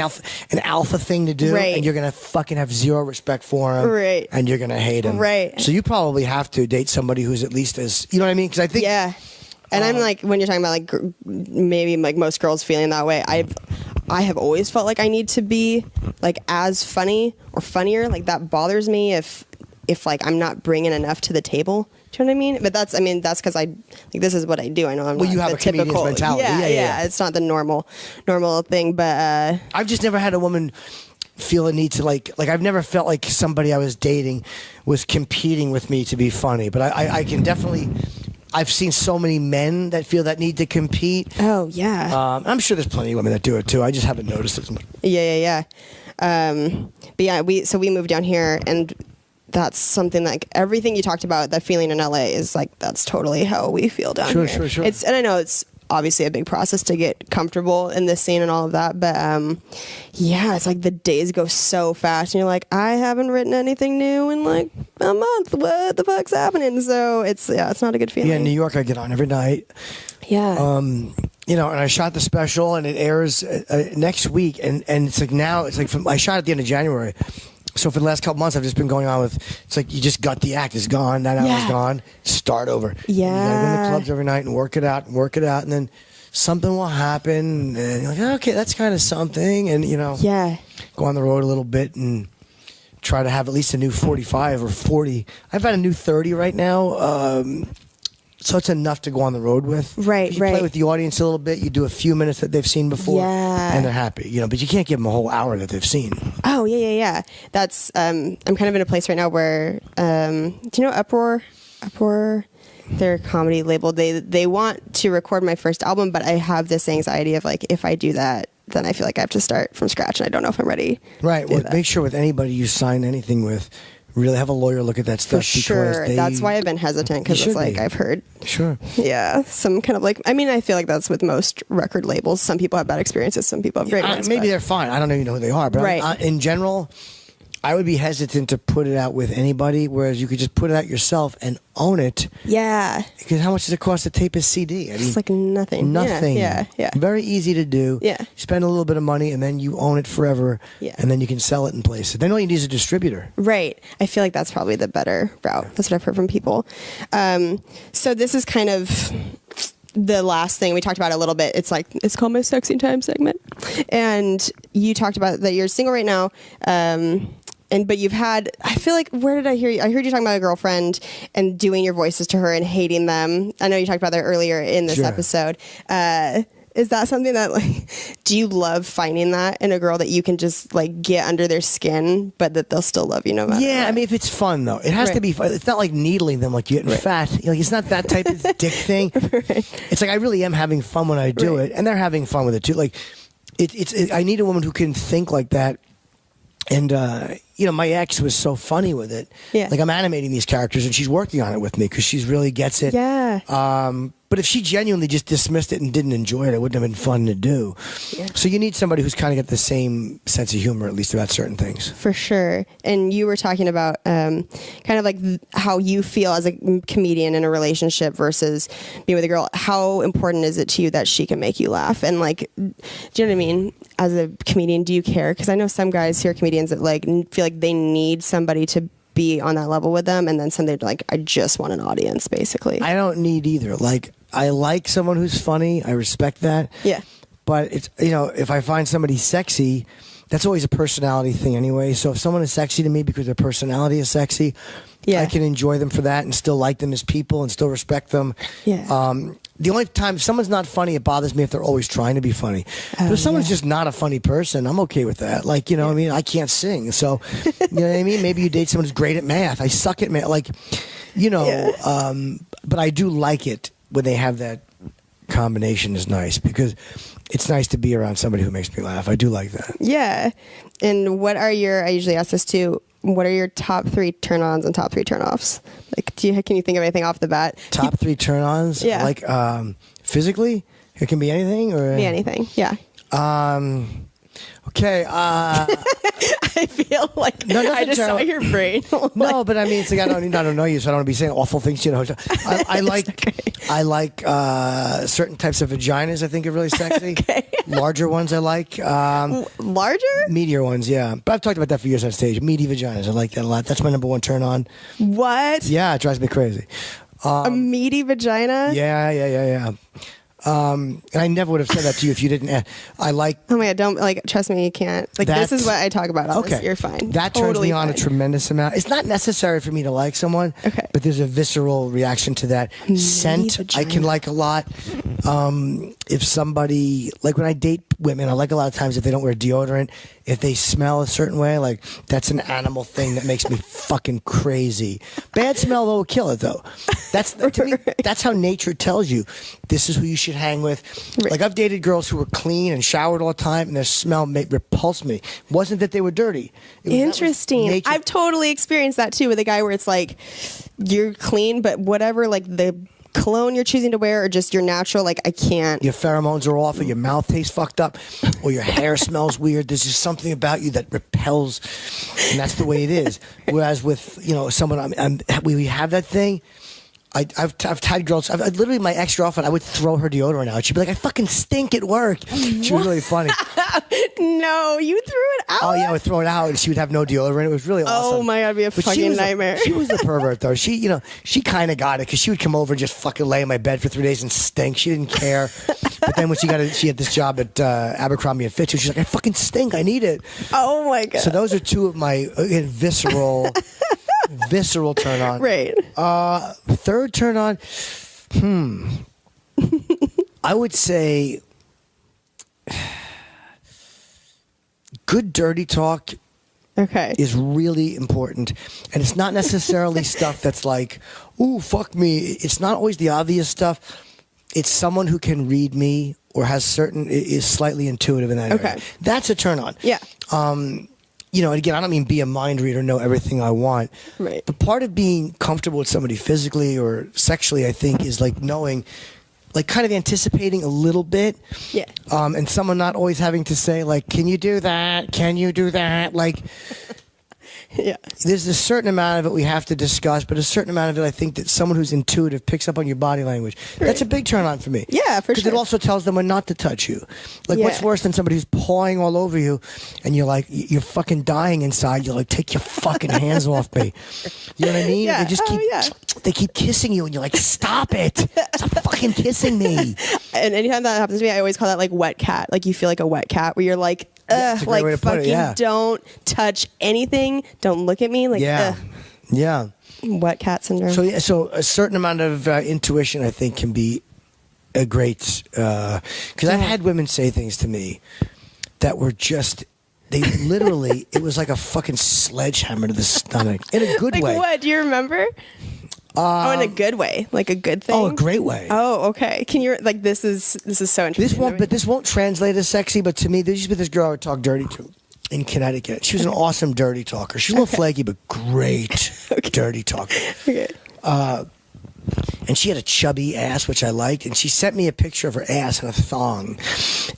alpha thing to do, Right. and you're going to fucking have zero respect for him, Right. and you're going to hate him. Right. So you probably have to date somebody who's at least as, you know what I mean? Because I think, Yeah. And I'm like, when you're talking about like maybe like most girls feeling that way, I have always felt like I need to be like as funny or funnier. Like that bothers me if like I'm not bringing enough to the table. Do you know what I mean? But that's because I like this is what I do. I know I'm Well, not you have the a comedian's typical mentality. Yeah. It's not the normal thing, but I've just never had a woman feel a need to like I've never felt like somebody I was dating was competing with me to be funny. But I can definitely, I've seen so many men that feel that need to compete. oh yeah, I'm sure there's plenty of women that do it too. I just haven't noticed it. yeah. But yeah, we moved down here, and that's something like everything you talked about, that feeling in LA is like, that's totally how we feel down here. Sure. And I know it's obviously a big process to get comfortable in this scene and all of that, but yeah, it's like the days go so fast and you're like, I haven't written anything new in like a month. What the fuck's happening? So it's not a good feeling. Yeah, in New York I get on every night. Yeah. You know, and I shot the special, and it airs next week, and it's like now, it's like I shot at the end of January. So for the last couple months, I've just been going on with, it's like you just got the act, it's gone, that hour's gone, start over. Yeah. You gotta go in the clubs every night and work it out, and then something will happen, and you're like, okay, that's kind of something, and you know, Yeah. go on the road a little bit and try to have at least a new 45 or 40. I've had a new 30 right now, so it's enough to go on the road with. Right, you play right. with the audience a little bit. You do a few minutes that they've seen before, Yeah. and they're happy. You know, but you can't give them a whole hour that they've seen. Oh yeah. That's I'm kind of in a place right now where do you know Uproar, their comedy label, they want to record my first album, but I have this anxiety of like, if I do that, then I feel like I have to start from scratch, and I don't know if I'm ready. Right. to do Well, that. make sure with anybody you sign anything with, really have a lawyer look at that For stuff. sure. That's why I've been hesitant, because You it's should like be. I've heard, Sure. yeah, some kind of like, I mean, I feel like that's with most record labels. Some people have bad experiences, some people have great ones. Maybe but- they're fine. I don't even know who they are. But Right. in general, I would be hesitant to put it out with anybody, whereas you could just put it out yourself and own it. Yeah. Because how much does it cost to tape a CD? I mean, It's like nothing. nothing. Yeah. Very easy to do. Yeah. You spend a little bit of money, and then you own it forever. Yeah. And then you can sell it in places. Then all you need is a distributor. Right. I feel like that's probably the better route. That's what I've heard from people. So this is kind of the last thing we talked about a little bit. It's like, it's called my sexy time segment. And you talked about that you're single right now. But you've had, I feel like, where did I hear you? I heard you talking about a girlfriend and doing your voices to her and hating them. I know you talked about that earlier in this Sure. episode. Is that something that, like, do you love finding that in a girl, that you can just like get under their skin, but that they'll still love you no matter Yeah, what? I mean, if it's fun though, it has to Right. be fun. It's not like needling them, like you're getting fat. Like, it's not that type of dick thing. It's like I really am having fun when I do Right. it, and they're having fun with it too. Like, I need a woman who can think like that. And you know, my ex was so funny with it. Yeah. Like, I'm animating these characters, and she's working on it with me because she really gets it. Yeah. But if she genuinely just dismissed it and didn't enjoy it, it wouldn't have been fun to do. Yeah. So you need somebody who's kind of got the same sense of humor, at least about certain things. For sure. And you were talking about kind of like how you feel as a comedian in a relationship versus being with a girl. How important is it to you that she can make you laugh? And like, do you know what I mean? As a comedian, do you care? Because I know some guys who are comedians that like feel like they need somebody to be on that level with them, and then some they're like, I just want an audience, basically. I don't need either. Like, I like someone who's funny. I respect that. Yeah. But it's, you know, if I find somebody sexy, that's always a personality thing anyway. So if someone is sexy to me because their personality is sexy, Yeah. I can enjoy them for that and still like them as people and still respect them. Yeah. The only time if someone's not funny, it bothers me if they're always trying to be funny. But if someone's just not a funny person, I'm okay with that. Like, you know what I mean? I can't sing. So, you know what I mean? Maybe you date someone who's great at math. I suck at math. Like, you know, but I do like it when they have that combination is nice because it's nice to be around somebody who makes me laugh. I do like that. Yeah. And what are I usually ask this too, what are your top 3 turn-ons and top 3 turn-offs? Like, can you think of anything off the bat? Top 3 turn-ons? Yeah. Like, physically? It can be anything? Or Be anything, yeah. Okay. I feel like No, nothing I just saw terrible. your brain. No, but I mean, it's like I don't know you, so I don't want to be saying awful things to you. I like certain types of vaginas. I think are really sexy. Okay. Larger ones I like. Larger? Meatier ones, yeah. But I've talked about that for years on stage. Meaty vaginas, I like that a lot. That's my number 1 turn on. What? Yeah, it drives me crazy. A meaty vagina? Yeah. And I never would have said that to you if you didn't. I like. Oh my God, don't, like, trust me, you can't. Like, this is what I talk about on this. You're fine. That turns Totally me on fine. a tremendous amount. It's not necessary for me to like someone, Okay. but there's a visceral reaction to that. Scent, I can like a lot. If somebody, like when I date women, I like a lot of times if they don't wear deodorant, if they smell a certain way, like that's an animal thing that makes me fucking crazy. Bad smell though will kill it though. That's to me, that's how nature tells you this is who you should hang with. Right. Like I've dated girls who were clean and showered all the time, and their smell repulsed me. It wasn't that they were dirty. That was Interesting. nature. I've totally experienced that too with a guy where it's like you're clean, but whatever, like the cologne you're choosing to wear or just your natural, like I can't. Your pheromones are off, or your mouth tastes fucked up, or your hair smells weird. There's just something about you that repels, and that's the way it is. Whereas with someone, we have that thing. I've had girls. I've literally my ex-girlfriend. I would throw her deodorant out. She'd be like, "I fucking stink at work." She was really funny. No, you threw it out. Oh yeah, I would throw it out, and she would have no deodorant. It was really awesome. Oh my God, it'd be a But she fucking was nightmare. She was the pervert though. She kind of got it because she would come over and just fucking lay in my bed for 3 days and stink. She didn't care. But then when she had this job at Abercrombie and Fitch, she's like, "I fucking stink. I need it." Oh my God. So those are 2 of my visceral turn on. Right. Third turn on. I would say good dirty talk Okay. is really important, and it's not necessarily stuff that's like, "Ooh, fuck me." It's not always the obvious stuff. It's someone who can read me or is slightly intuitive in that area. Okay. That's a turn on. Yeah. And again, I don't mean be a mind reader, know everything I want. Right. But part of being comfortable with somebody physically or sexually, I think, is like knowing, like kind of anticipating a little bit. Yeah. And someone not always having to say, like, "Can you do that? Can you do that?" Like, Yeah. there's a certain amount of it we have to discuss, but a certain amount of it, I think that someone who's intuitive picks up on your body language. That's a big turn on for me. Yeah, for Because sure. it also tells them when not to touch you. Like, what's Yeah. worse than somebody who's pawing all over you and you're like, you're fucking dying inside. You're like, "Take your fucking hands off me." You know what I mean? Yeah. They just they keep kissing you and you're like, "Stop it. Stop fucking kissing me." And anytime that happens to me, I always call that like wet cat. Like you feel like a wet cat where you're like, it's a great way like to put it, fucking yeah. don't touch anything. Don't look at me. Like, Yeah. Yeah. wet cat syndrome. So a certain amount of intuition, I think, can be a great. Because I've had women say things to me that were just. They literally, it was like a fucking sledgehammer to the stomach in a good like way. what? Do you remember? In a good way, like a good thing. Oh, a great way. Oh, okay. Can you like this is so interesting. This won't translate as sexy, but to me, there used to be this girl I would talk dirty to in Connecticut. She was an awesome dirty talker. She's a little flaky, but great dirty talker. Okay. And she had a chubby ass, which I liked. And she sent me a picture of her ass in a thong.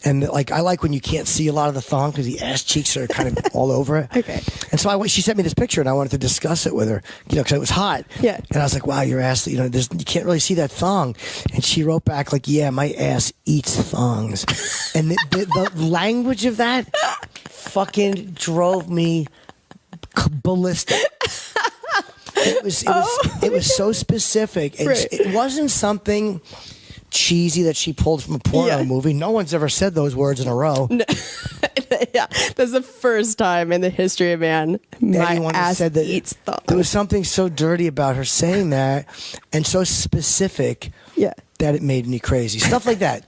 And like, I like when you can't see a lot of the thong because the ass cheeks are kind of all over it. Okay. And so she sent me this picture, and I wanted to discuss it with her, because it was hot. Yeah. And I was like, "Wow, your ass, you can't really see that thong." And she wrote back like, "Yeah, my ass eats thongs." And the language of that fucking drove me ballistic. It was so specific. Right. It wasn't something cheesy that she pulled from a porno movie. No one's ever said those words in a row. No. Yeah, that's the first time in the history of man my Anyone who ass said that eats thong. there was something so dirty about her saying that, and so specific Yeah. that it made me crazy. Stuff like that.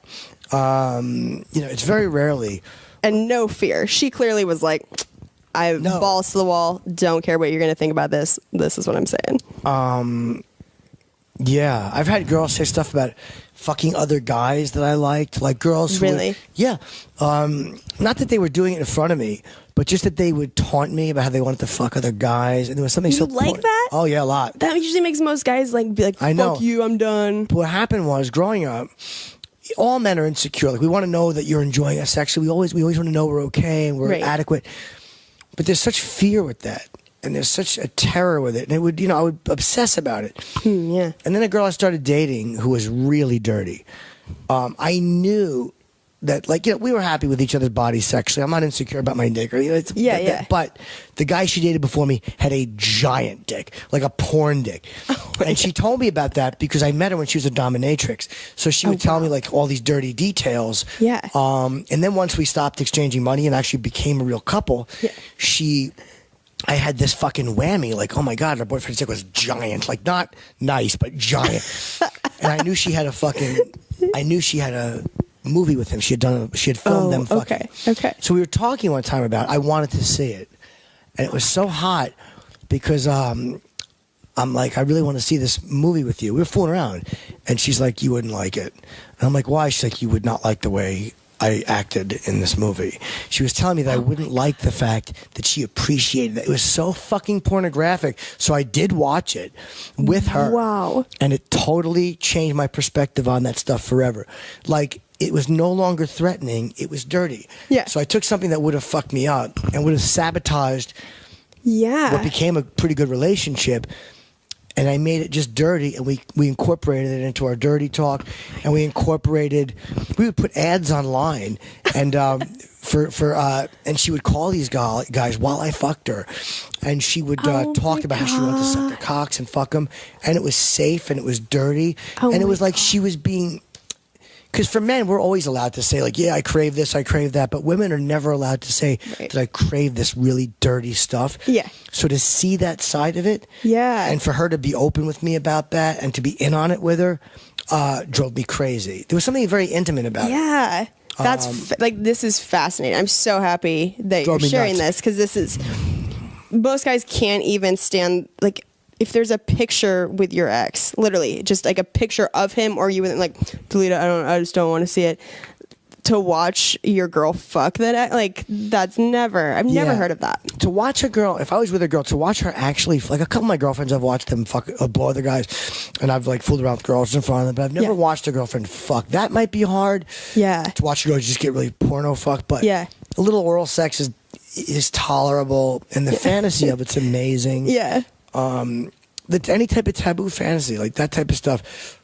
It's very rarely. And no fear. She clearly was like, I No. balls to the wall. Don't care what you're going to think about this. This is what I'm saying. Yeah, I've had girls say stuff about fucking other guys that I liked, like girls. Who Really? would, yeah. Not that they were doing it in front of me, but just that they would taunt me about how they wanted to fuck other guys, and there was something You so like that? Oh yeah, a lot. That usually makes most guys like be like, I know. fuck you, I'm done. But what happened was, growing up, all men are insecure. Like, we want to know that you're enjoying us sexually. We always want to know we're okay and we're Right. adequate. But there's such fear with that, and there's such a terror with it. And I would obsess about it. Yeah. And then a girl I started dating who was really dirty. I knew that, we were happy with each other's bodies sexually. I'm not insecure about my dick. Yeah. But the guy she dated before me had a giant dick, like a porn dick. And she told me about that because I met her when she was a dominatrix. So she would tell me, like, all these dirty details. Yeah. And then once we stopped exchanging money and actually became a real couple, I had this fucking whammy, like, oh my God, her boyfriend's dick was giant. Like, not nice, but giant. And I knew she had a movie with him. She had filmed them fucking. Okay. So we were talking one time about, I wanted to see it. And it was so hot because I'm like, I really want to see this movie with you. We were fooling around. And she's like, you wouldn't like it. And I'm like, why? She's like, you would not like the way I acted in this movie. She was telling me that I wouldn't like the fact that she appreciated it. It was so fucking pornographic. So I did watch it with her. Wow. And it totally changed my perspective on that stuff forever. Like, it was no longer threatening. It was dirty. Yeah. So I took something that would have fucked me up and would have sabotaged Yeah. what became a pretty good relationship, and I made it just dirty, and we incorporated it into our dirty talk, and we would put ads online, and and she would call these guys while I fucked her, and she would talk about how she wanted to suck their cocks and fuck them, and it was safe and it was dirty, and it was like she was being. Because for men, we're always allowed to say, like, yeah, I crave this, I crave that. But women are never allowed to say that I crave this really dirty stuff. Yeah. So to see that side of it, Yeah. and for her to be open with me about that and to be in on it with her, drove me crazy. There was something very intimate about it. Yeah. That's this is fascinating. I'm so happy that you're Drove me sharing nuts. this because most guys can't even stand, like, if there's a picture with your ex, literally just like a picture of him, or you wouldn't like delete it. I just don't want to see it. To watch your girl fuck that, like, that's never. I've never heard of that. To watch a girl, if I was with a girl, to watch her actually, like a couple of my girlfriends, I've watched them fuck, blow other guys, and I've like fooled around with girls in front of them, but I've never watched a girlfriend fuck. That might be hard. Yeah. To watch a girl just get really porno fucked, but a little oral sex is tolerable, and the fantasy of it's amazing. Yeah. Any type of taboo fantasy, like that type of stuff,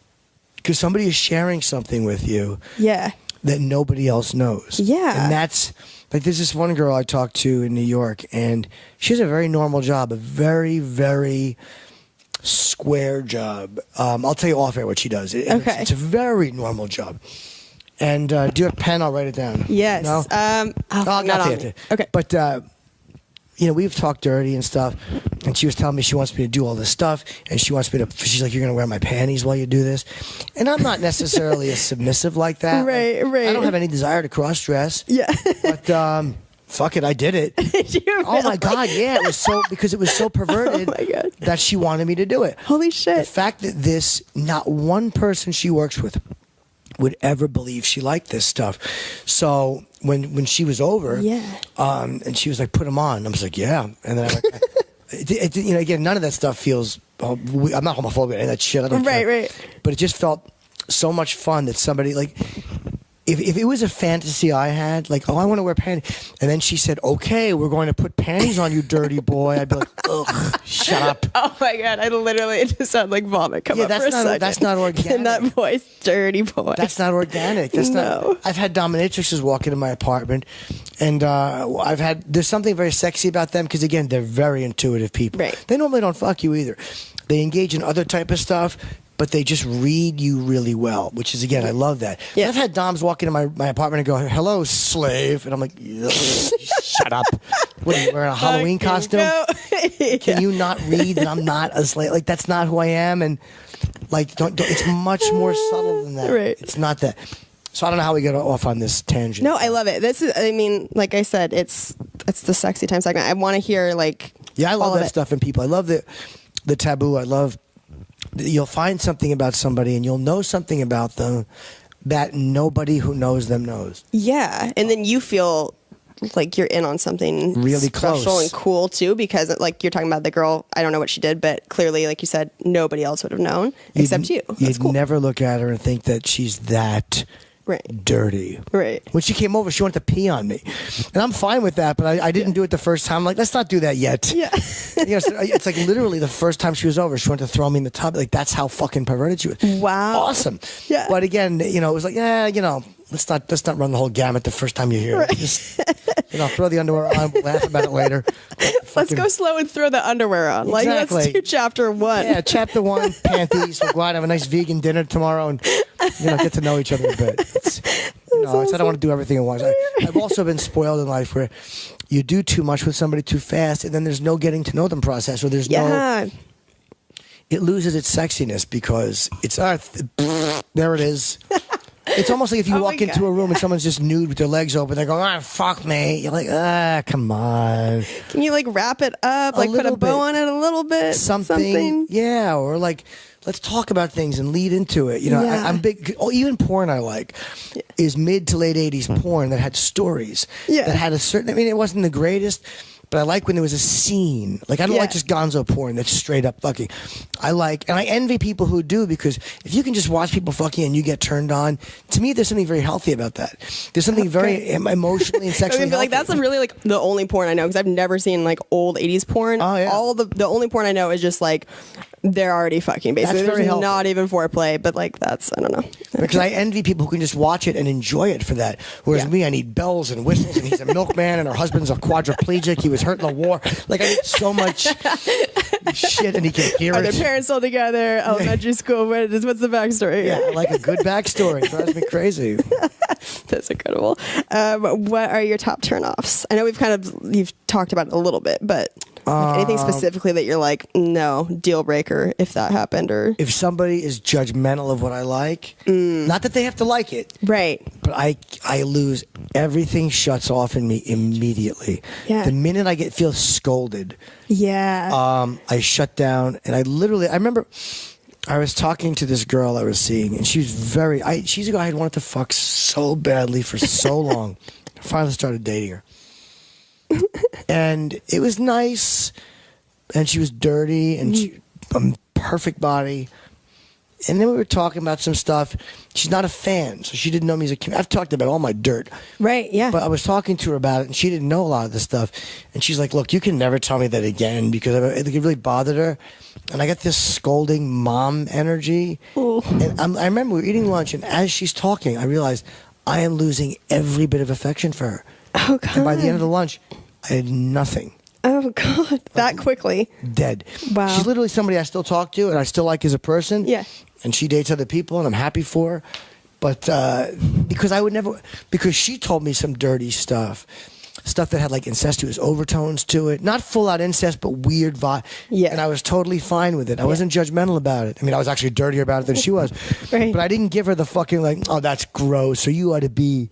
because somebody is sharing something with you. Yeah. That nobody else knows. Yeah. And that's, like, there's this one girl I talked to in New York, and she has a very normal job, a very, very square job. I'll tell you off air what she does. It's a very normal job. And do you have a pen? I'll write it down. Yes. No? Not on me. Okay. But, we've talked dirty and stuff, and she was telling me she wants me to do all this stuff, and she's like, you're going to wear my panties while you do this. And I'm not necessarily a submissive like that. Right. I don't have any desire to cross-dress. Yeah. But, fuck it, I did it. Oh my God, yeah. It was because it was so perverted that she wanted me to do it. Holy shit. The fact that not one person she works with would ever believe she liked this stuff. So when she was over, and she was like, put them on. I was like, yeah. And then again, none of that stuff feels. I'm not homophobic or any of that shit. I don't care. Right. But it just felt so much fun that somebody like. If it was a fantasy I had, like, oh, I want to wear panties, and then she said, okay, we're going to put panties on you, dirty boy, I'd be like, ugh, shut up. Oh my God, it just sounded like vomit come up for a second. That's not organic. In that voice, dirty boy. That's not organic. That's not. I've had dominatrixes walk into my apartment, and there's something very sexy about them, because again, they're very intuitive people. Right. They normally don't fuck you either. They engage in other type of stuff, but they just read you really well, which is, again, I love that. Yeah. I've had doms walk into my apartment and go, hello, slave. And I'm like, shut up. What, are you wearing a Halloween costume? Yeah. Can you not read that I'm not a slave? Like, that's not who I am. And, like, don't it's much more subtle than that. Right. It's not that. So I don't know how we got off on this tangent. No, I love it. This is, I mean, like I said, it's the sexy time segment. I want to hear, like, yeah, I love all of that it. stuff in people. I love the taboo. I love you'll find something about somebody and you'll know something about them that nobody who knows them knows. Yeah, and then you feel like you're in on something really special close and cool too, because like you're talking about the girl. I don't know what she did, but clearly, like you said, nobody else would have known except you. That's You'd cool. never look at her and think that she's that dirty. Right. When she came over, she wanted to pee on me. And I'm fine with that, but I didn't do it the first time. I'm like, let's not do that yet. Yeah. It's like literally the first time she was over, she wanted to throw me in the tub. Like, that's how fucking perverted she was. Wow. Awesome. Yeah. But again, it was like, let's not run the whole gamut the first time you hear it. Just, throw the underwear on, we'll laugh about it later. Let's go slow and throw the underwear on. Like, Exactly. let's do chapter 1. Yeah, chapter 1, panties. We'll go out and have a nice vegan dinner tomorrow and get to know each other a bit. I don't want to do everything at once. I've also been spoiled in life where you do too much with somebody too fast, and then there's no getting to know them process, or there's no. It loses its sexiness because it's there it is. It's almost like if you walk into a room and someone's just nude with their legs open, they're going, fuck me. You're like, come on. Can you like wrap it up, like put a bow on it a little bit? Something. Yeah, or like, let's talk about things and lead into it. I'm big. Even porn I like is mid to late 80s porn that had stories. Yeah. That had a certain. I mean, it wasn't the greatest, but I like when there was a scene. Like, I don't like just gonzo porn that's straight up fucking. And I envy people who do, because if you can just watch people fucking and you get turned on, to me, there's something very healthy about that. There's something very emotionally and sexually I mean, like, that's really like the only porn I know, because I've never seen like old 80s porn. Oh, yeah. All the only porn I know is just like they're already fucking, basically. That's very There's healthy. not even foreplay, but like that's, I don't know. Because I envy people who can just watch it and enjoy it for that. Whereas me, I need bells and whistles, and he's a milkman, and her husband's a quadriplegic. He was hurt in the war. Like, I need so much shit, and he can't hear Are it. their parents still together? Elementary school? What's the backstory? Yeah, I like a good backstory. It drives me crazy. That's incredible. What are your top turnoffs? I know you've talked about it a little bit, but like anything specifically that you're like, no, deal breaker if that happened, or If somebody is judgmental of what I like, not that they have to like it, right? but I lose. Everything shuts off in me immediately. Yeah. The minute I feel scolded, Yeah. I shut down, and I remember I was talking to this girl I was seeing, and she was she's a guy I had wanted to fuck so badly for so long. I finally started dating her. And it was nice, and she was dirty, and she perfect body. And then we were talking about some stuff. She's not a fan, so she didn't know me as a. I've talked about all my dirt, right? Yeah. but I was talking to her about it, and she didn't know a lot of this stuff. And she's like, "Look, you can never tell me that again," because it really bothered her. And I got this scolding mom energy. Ooh. And I remember we were eating lunch, and as she's talking, I realized I am losing every bit of affection for her. Oh God. And by the end of the lunch, I had nothing. Oh God, that quickly. Dead. Wow. She's literally somebody I still talk to and I still like as a person. Yeah. And she dates other people and I'm happy for her. But because she told me some dirty stuff that had like incestuous overtones to it. Not full out incest, but weird vibe. Yeah. And I was totally fine with it. I wasn't judgmental about it. I mean, I was actually dirtier about it than she was. Right. But I didn't give her the fucking like, oh, that's gross, or you ought to be.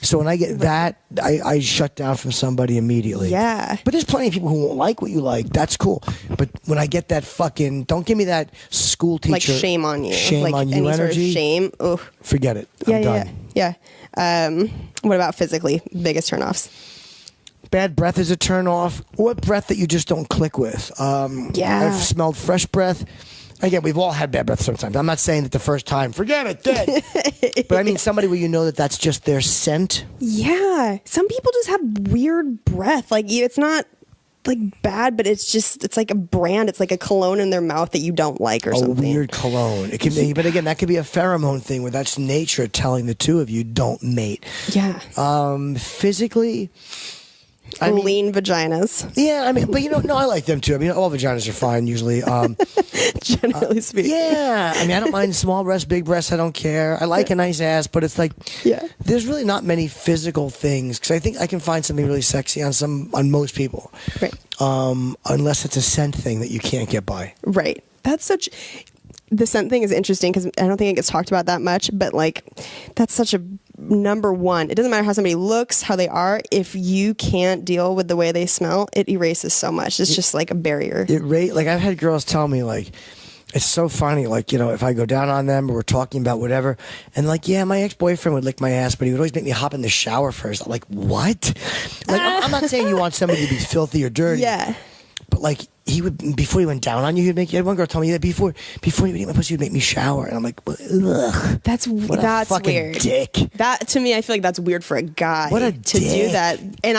So when I get that, I shut down from somebody immediately. Yeah. But there's plenty of people who won't like what you like. That's cool. But when I get that fucking, don't give me that school teacher. Like shame on you. Shame like on you any energy. sort of shame. Ugh. Forget it. Yeah, I'm done. yeah. What about physically? Biggest turnoffs? Bad breath is a turn off. Or breath that you just don't click with. Yeah. I've smelled fresh breath. Again, we've all had bad breath sometimes. I'm not saying that the first time, forget it, dead. But I mean somebody where you know that that's just their scent. Yeah. Some people just have weird breath. Like, it's not like bad, but it's like a brand. It's like a cologne in their mouth that you don't like or something. A weird cologne. It can be, but again, that could be a pheromone thing where that's nature telling the two of you don't mate. Yeah. Physically, lean vaginas. Yeah, I mean, but no, I like them too. I mean, all vaginas are fine usually. Generally speaking. Yeah, I mean, I don't mind small breasts, big breasts. I don't care. I like a nice ass, but it's like, there's really not many physical things because I think I can find something really sexy on most people, Right. Unless it's a scent thing that you can't get by. Right. The scent thing is interesting because I don't think it gets talked about that much, but like that's such a number one. It doesn't matter how somebody looks, how they are. If you can't deal with the way they smell, it erases so much. It's just like a barrier. Like I've had girls tell me like, it's so funny, like, if I go down on them or we're talking about whatever, and like, yeah, my ex-boyfriend would lick my ass, but he would always make me hop in the shower first. I'm like, what? Like, I'm not saying you want somebody to be filthy or dirty. Yeah. But like, he would, before he went down on you, he'd make you. Had one girl tell me that before he would eat my pussy, he'd make me shower. And I'm like, ugh. That's fucking weird. Dick. That, to me, I feel like that's weird for a guy What a to dick. do that. And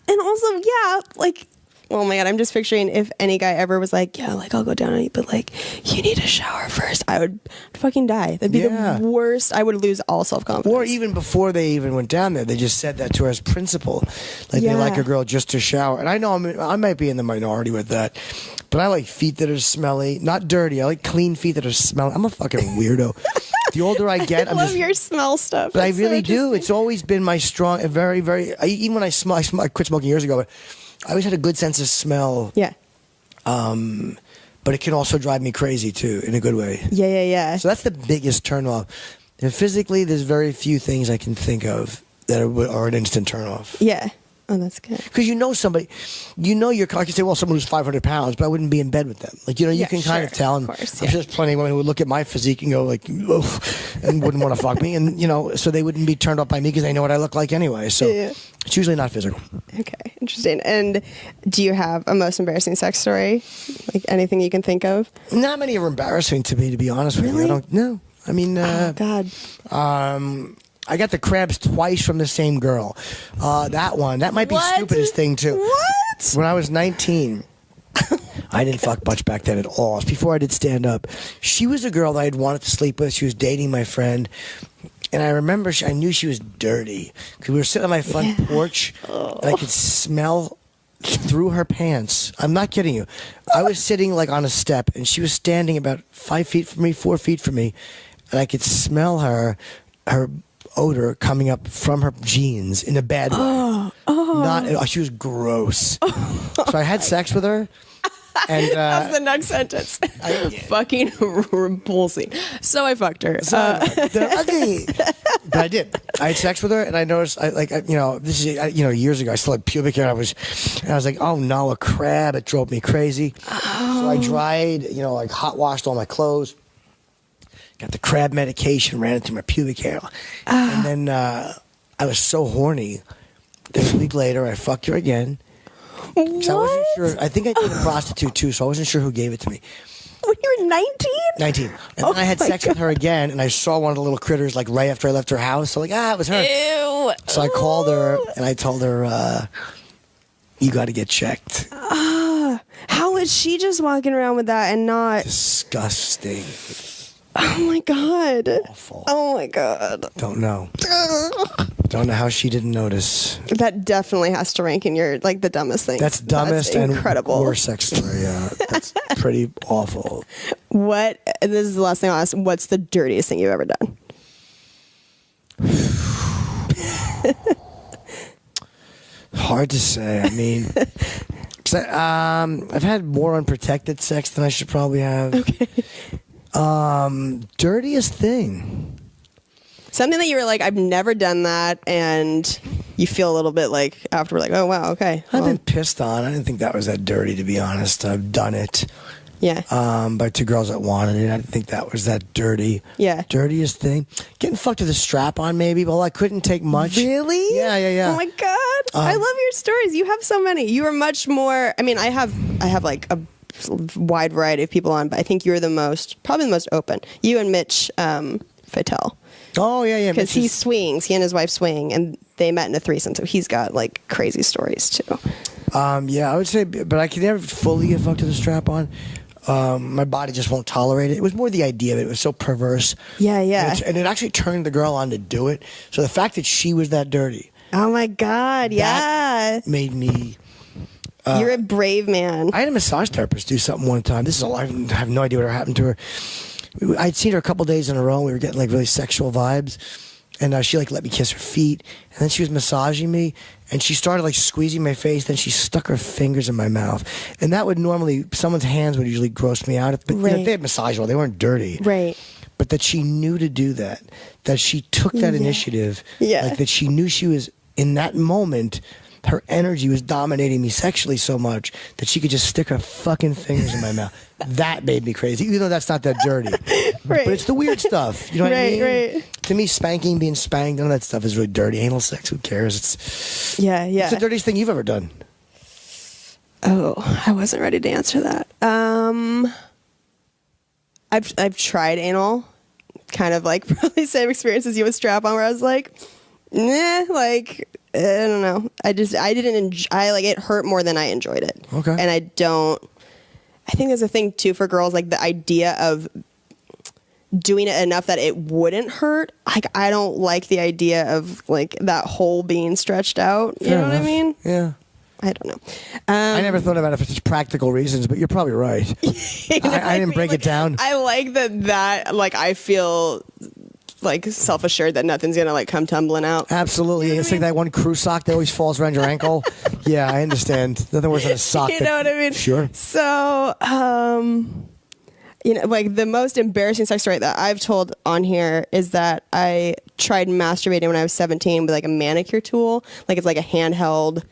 also, yeah, like, oh my God, I'm just picturing if any guy ever was like, yeah, like, I'll go down on you, but like, you need a shower first. I would fucking die. That'd be the worst. I would lose all self-confidence. Or even before they even went down there, they just said that to her as principle. Like, they like a girl just to shower. And I know I might be in the minority with that. But I like feet that are smelly. Not dirty. I like clean feet that are smelly. I'm a fucking weirdo. The older I get, I love your smell stuff. But I really do. It's always been my strong, very, very. Even when I quit smoking years ago, but I always had a good sense of smell. Yeah. But it can also drive me crazy too, in a good way. Yeah. So that's the biggest turn off. And physically, there's very few things I can think of that are an instant turn off. Yeah. Oh, that's good. Because somebody, your car can say, well, someone who's 500 pounds, but I wouldn't be in bed with them. Like, you can kind of tell. And course, I'm sure there's plenty of women who would look at my physique and go like, oh, and wouldn't want to fuck me. And, so they wouldn't be turned off by me because they know what I look like anyway. So it's usually not physical. Okay, interesting. And do you have a most embarrassing sex story? Like anything you can think of? Not many are embarrassing to me, to be honest with you. I don't know. I mean, oh, God. I got the crabs twice from the same girl. That might be What? stupidest thing too. What? When I was 19, I didn't fuck much back then at all. It was before I did stand up. She was a girl that I'd wanted to sleep with. She was dating my friend. And I remember I knew she was dirty because we were sitting on my front porch and I could smell through her pants. I'm not kidding you. I was sitting like on a step and she was standing about 5 feet from me, 4 feet from me, and I could smell her odor coming up from her jeans in a bad way. She was gross. So I had sex with her. And that's the next sentence. Fucking repulsing. So I fucked her. They're ugly. But I did. I had sex with her, and I noticed, this is, years ago, I still had pubic hair. And I was like, oh no, a crab. It drove me crazy. So I dried, hot washed all my clothes. Got the crab medication, ran it through my pubic hair. And then I was so horny that a week later I fucked her again. What? I wasn't sure. I think I did a prostitute too, so I wasn't sure who gave it to me. When you were 19? 19. And then I had sex with her again, and I saw one of the little critters like right after I left her house. So it was her. Ew. So I called her and I told her, you got to get checked. How is she just walking around with that and not... Disgusting. Oh my God. Awful. Oh my God. Don't know. Don't know how she didn't notice. That definitely has to rank in your, the dumbest thing. That's dumbest and incredible. Worst sex story, yeah. That's pretty awful. What, and this is the last thing I'll ask, what's the dirtiest thing you've ever done? Hard to say. I mean, I've had more unprotected sex than I should probably have. Okay. Dirtiest thing. Something that you were like, I've never done that, and you feel a little bit like after, like, oh wow, okay. I've been pissed on. I didn't think that was that dirty, to be honest. I've done it. Yeah. By two girls that wanted it. I didn't think that was that dirty. Yeah. Dirtiest thing. Getting fucked with a strap on, maybe. Well, I couldn't take much. Really? Yeah. Oh my God. I love your stories. You have so many. You are much more. I mean, I have like a wide variety of people on, but I think you're probably the most open. You and Mitch Fatel. Oh yeah. Because he swings. He and his wife swing, and they met in a threesome. So he's got like crazy stories too. Yeah, I would say, but I could never fully get fucked with a strap on. My body just won't tolerate it. It was more the idea of it. It was so perverse. Yeah. And it actually turned the girl on to do it. So the fact that she was that dirty. Oh my God, yeah. made me. You're a brave man. I had a massage therapist do something one time. This is I have no idea what happened to her. I'd seen her a couple days in a row. And we were getting like really sexual vibes, and she like let me kiss her feet, and then she was massaging me, and she started like squeezing my face. Then she stuck her fingers in my mouth, and that would normally someone's hands would usually gross me out. But they had massage oil; they weren't dirty, right? But that she knew to do that, that she took that initiative, like that she knew she was in that moment. Her energy was dominating me sexually so much that she could just stick her fucking fingers in my mouth. That made me crazy, even though that's not that dirty. Right. But it's the weird stuff. You know what I mean? Right. To me, spanking, being spanked, none of that stuff is really dirty. Anal sex, who cares? It's It's the dirtiest thing you've ever done. Oh, I wasn't ready to answer that. I've tried anal, kind of like probably same experience as you with strap on, where I was like, nah, like. I don't know. I didn't enjoy. It hurt more than I enjoyed it. Okay. And I think there's a thing too for girls, like the idea of doing it enough that it wouldn't hurt. Like, I don't like the idea of like that hole being stretched out. You know what I mean? Yeah. I don't know. I never thought about it for such practical reasons, but you're probably right. I didn't break it down. I like that like I feel like self-assured that nothing's gonna like come tumbling out. Absolutely. It's like that one crew sock that always falls around your ankle. Yeah, I understand. Nothing worse than a sock. You know what I mean? Sure. So, like the most embarrassing sex story that I've told on here is that I tried masturbating when I was 17 with like a manicure tool. Like it's like a handheld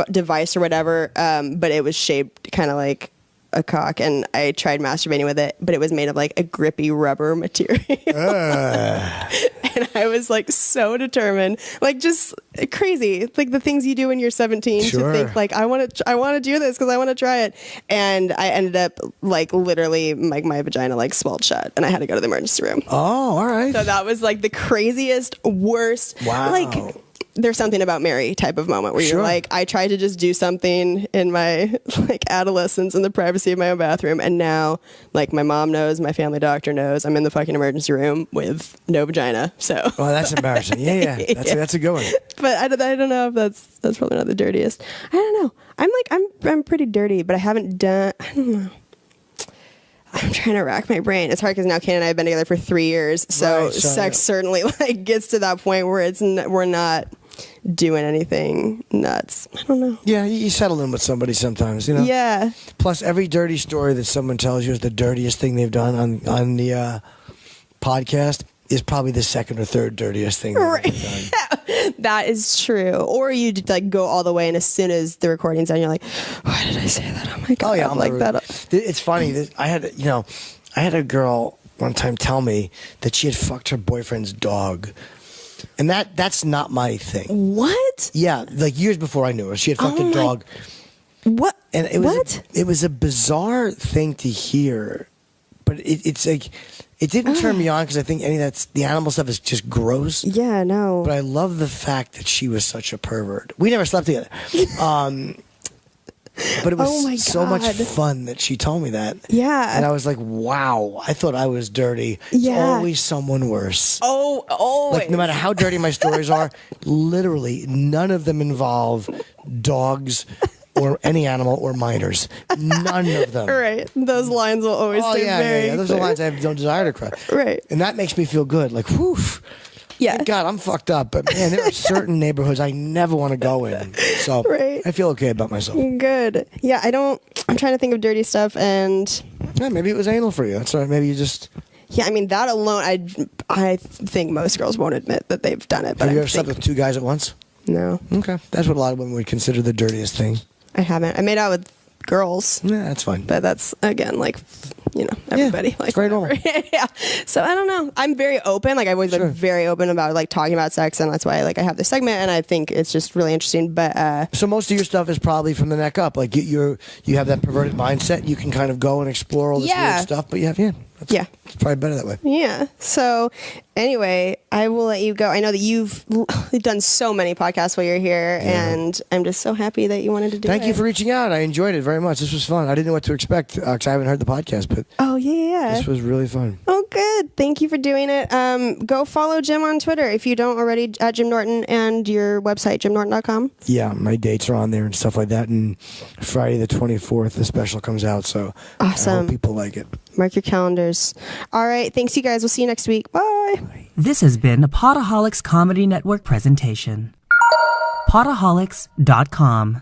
device or whatever, but it was shaped kind of like a cock, and I tried masturbating with it, but it was made of like a grippy rubber material. And I was like so determined, like just crazy, like the things you do when you're 17 to think like I want to do this because I want to try it, and I ended up like literally like my vagina like swelled shut, and I had to go to the emergency room. Oh, all right. So that was like the craziest, worst. Wow. Like, there's something about Mary type of moment where you're like, I tried to just do something in my like adolescence in the privacy of my own bathroom, and now like my mom knows, my family doctor knows, I'm in the fucking emergency room with no vagina. So well, that's embarrassing. Yeah. That's a good one. But I don't know if that's probably not the dirtiest. I don't know. I'm pretty dirty, but I haven't done. I don't know. I'm trying to rack my brain. It's hard because now Kane and I have been together for 3 years, so sex certainly like gets to that point where we're not doing anything nuts. I don't know. Yeah, you settle in with somebody sometimes, you know. Yeah. Plus, every dirty story that someone tells you is the dirtiest thing they've done on the podcast is probably the second or third dirtiest thing they've ever done. That is true. Or you like go all the way, and as soon as the recording's done, you're like, why did I say that? Oh my god! Oh yeah, I'm like that. It's funny. I had a girl one time tell me that she had fucked her boyfriend's dog. And that's not my thing. What? Yeah, like years before I knew her, she had fucked a dog. What? And it was a bizarre thing to hear, but it's like it didn't turn me on because I think any of the animal stuff is just gross. Yeah, no. But I love the fact that she was such a pervert. We never slept together. But it was so much fun that she told me that. Yeah. And I was like, wow, I thought I was dirty. Yeah. It's always someone worse. Oh, always. Like, no matter how dirty my stories are, literally none of them involve dogs or any animal or minors. None of them. Right. Those lines will always stay very Those clear. are lines I have no desire to cross. Right. And that makes me feel good. Like, whew. Yeah. Thank God, I'm fucked up. But man, there are certain neighborhoods I never want to go in. So I feel okay about myself. Good. Yeah, I'm trying to think of dirty stuff, and yeah, maybe it was anal for you. That's all right. Maybe you just. Yeah, I mean that alone, I think most girls won't admit that they've done it. But have you ever slept with two guys at once? No. Okay, that's what a lot of women would consider the dirtiest thing. I haven't. I made out with girls. Yeah, that's fine. But that's again like, everybody like very normal. Yeah. So I don't know. I'm very open. Like I've always been very open about like talking about sex, and that's why like I have this segment, and I think it's just really interesting. But so most of your stuff is probably from the neck up. Like you have that perverted mindset. You can kind of go and explore all this weird stuff. But it's probably better that way. Yeah. So anyway, I will let you go. I know that you've done so many podcasts while you're here, and I'm just so happy that you wanted to do it. Thank you for reaching out. I enjoyed it very very much. This was fun. I didn't know what to expect because I haven't heard the podcast, but this was really fun. Oh, good. Thank you for doing it. Go follow Jim on Twitter if you don't already, at Jim Norton, and your website, jimnorton.com. Yeah, my dates are on there and stuff like that. And Friday the 24th, the special comes out. So awesome. I hope people like it. Mark your calendars. All right. Thanks, you guys. We'll see you next week. Bye. This has been a Podaholics Comedy Network presentation. Podaholics.com